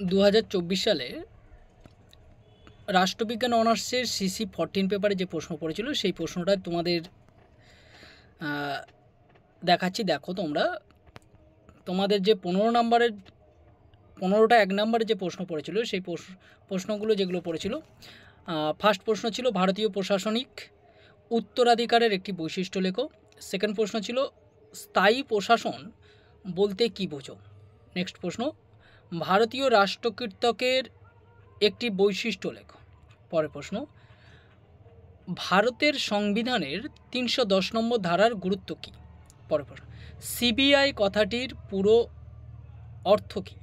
2024 সালে রাষ্ট্রবিজ্ঞান অনার্সের সিসি 14 পেপারে যে প্রশ্ন পড়েছিল সেই প্রশ্নটা তোমাদের দেখাচ্ছি। দেখো তোমরা, তোমাদের যে 15 নম্বরের 15টা 1 নম্বরে যে প্রশ্ন পড়েছিল সেই প্রশ্নগুলো যেগুলো পড়েছিল, ফার্স্ট প্রশ্ন ছিল ভারতীয় প্রশাসনিক উত্তরাধিকারের একটি বৈশিষ্ট্য লেখো। সেকেন্ড প্রশ্ন ছিল স্থায়ী প্রশাসন বলতে কী বোঝো। নেক্সট প্রশ্ন ভারতীয় রাষ্ট্রকীর্তকের একটি বৈশিষ্ট্য লেখো। পরের প্রশ্ন ভারতের সংবিধানের 310 নম্বর ধারার গুরুত্ব কী। পরের প্রশ্ন সিবিআই কথাটির পুরো অর্থ কী।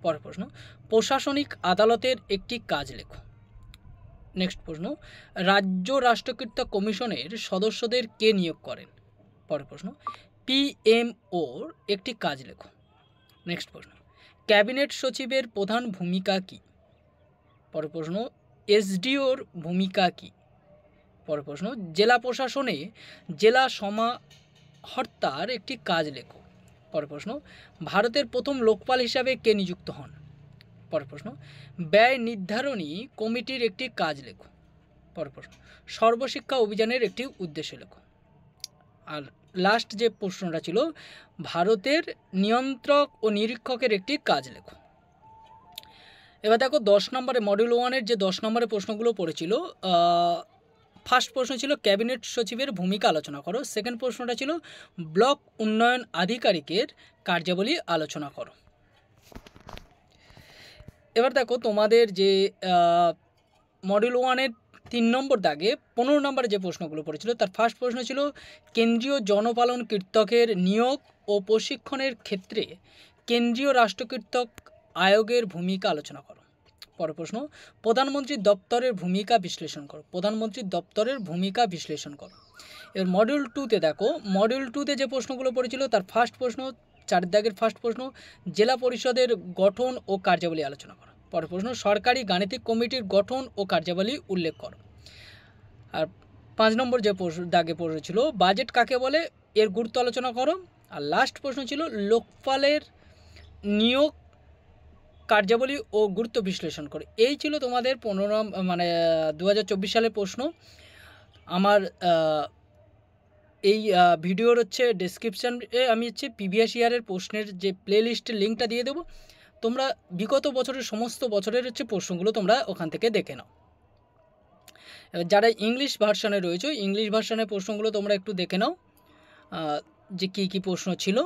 পরের প্রশ্ন প্রশাসনিক আদালতের একটি কাজ লেখো। নেক্সট প্রশ্ন রাজ্য রাষ্ট্রকীর্তক কমিশনের সদস্যদের কে নিয়োগ করেন। পরের প্রশ্ন পিএমওর একটি কাজ লেখো। নেক্সট প্রশ্ন ক্যাবিনেট সচিবের প্রধান ভূমিকা কী। পরের প্রশ্ন এসডিওর ভূমিকা কী। পরের প্রশ্ন জেলা প্রশাসনে জেলা সমাহর্তার একটি কাজ লেখো। পরের প্রশ্ন ভারতের প্রথম লোকপাল হিসাবে কে নিযুক্ত হন। পরের প্রশ্ন ব্যয় নির্ধারণী কমিটির একটি কাজ লেখো। পরের প্রশ্ন সর্বশিক্ষা অভিযানের একটি উদ্দেশ্য লেখো। আর লাস্ট যে প্রশ্নটা ছিল ভারতের নিয়ন্ত্রক ও নিরীক্ষকের একটি কাজ লেখো। এবার দেখো 10 নম্বরে মডিউল 1-এর যে 10 নম্বরের প্রশ্নগুলো পড়েছিল, ফার্স্ট প্রশ্ন ছিল ক্যাবিনেট সচিবের ভূমিকা আলোচনা করো। সেকেন্ড প্রশ্নটা ছিল ব্লক উন্নয়ন আধিকারিকের কার্যাবলী আলোচনা করো। এবার দেখো তোমাদের যে মডিউল 1-এর 3 নম্বর দাগে 15 নম্বরে যে প্রশ্নগুলো পড়েছিল তার ফার্স্ট প্রশ্ন ছিল কেন্দ্রীয় জনপালন কীর্তকের নিয়োগ ও প্রশিক্ষণের ক্ষেত্রে কেন্দ্রীয় রাষ্ট্রকীর্তক আয়োগের ভূমিকা আলোচনা করো। পরের প্রশ্ন প্রধানমন্ত্রীর দপ্তরের ভূমিকা বিশ্লেষণ করো। প্রধানমন্ত্রীর দপ্তরের ভূমিকা বিশ্লেষণ করো। এবার মডিউল 2-তে দেখো, মডিউল 2-তে যে প্রশ্নগুলো পড়েছিল তার ফার্স্ট প্রশ্ন 4 দাগের ফার্স্ট প্রশ্ন জেলা পরিষদের গঠন ও কার্যাবলী আলোচনা করো। পরের প্রশ্ন সরকারি গাণিতিক কমিটির গঠন ও কার্যাবলী উল্লেখ করো। আর 5 নম্বর যে দাগে পড়েছিল বাজেট কাকে বলে এর গুরুত্ব আলোচনা করো। আর লাস্ট প্রশ্ন ছিল লোকপালের নিয়োগ কার্যাবলী ও গুরুত্ব বিশ্লেষণ করো। এই ছিল তোমাদের 2024 সালের প্রশ্ন। আমার এই ভিডিওর ডেসক্রিপশানে আমি প্রিভিয়াস ইয়ারের প্রশ্নের যে প্লেলিস্টের লিঙ্কটা দিয়ে দেবো। তোমরা বিগত বছরের সমস্ত বছরের প্রশ্নগুলো তোমরা ওখান থেকে দেখে নাও। যারা ইংলিশ ভার্সানে রয়েছে ইংলিশ ভার্সানের প্রশ্নগুলো তোমরা একটু দেখে নাও যে কী কী প্রশ্ন ছিল।